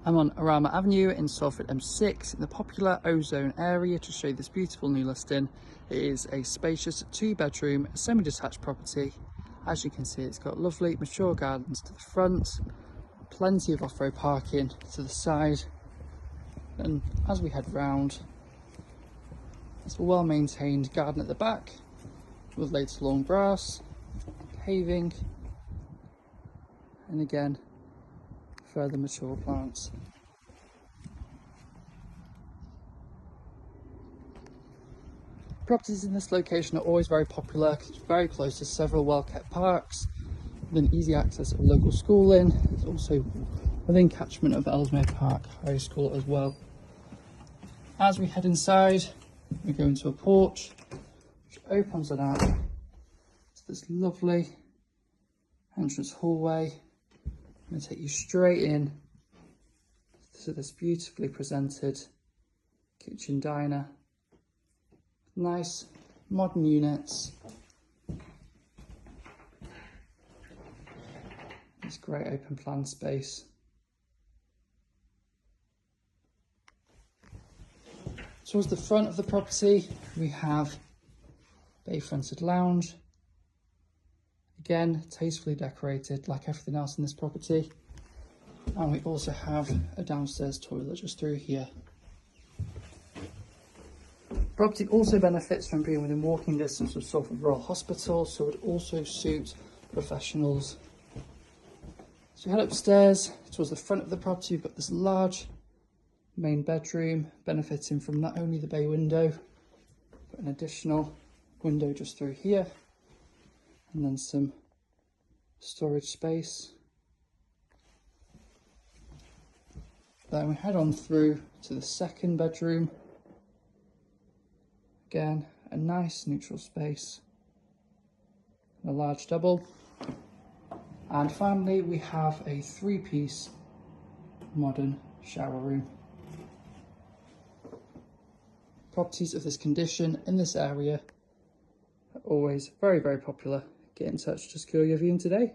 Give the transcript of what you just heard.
I'm on Orama Avenue in Salford M6 in the popular Ozone area to show you this beautiful new listing. It is a spacious 2-bedroom semi-detached property. As you can see, it's got lovely mature gardens to the front, plenty of off-road parking to the side, and as we head round, it's a well-maintained garden at the back with later long grass, paving, and again further mature plants. Properties in this location are always very popular because it's very close to several well-kept parks, within easy access of local schooling. It's also within catchment of Ellesmere Park High School as well. As we head inside, we go into a porch which opens it out to this lovely entrance hallway. I'm going to take you straight in to this beautifully presented kitchen diner. Nice modern units. This great open plan space. Towards the front of the property we have bay fronted lounge. Again, tastefully decorated like everything else in this property. And we also have a downstairs toilet just through here. The property also benefits from being within walking distance of Salford Royal Hospital, so it would also suit professionals. So we head upstairs towards the front of the property. You've got this large main bedroom benefiting from not only the bay window, but an additional window just through here, and then some storage space. Then we head on through to the second bedroom. Again, a nice neutral space, a large double. And finally, we have a 3-piece modern shower room. Properties of this condition in this area are always very, very popular. Get in touch to secure your viewing today.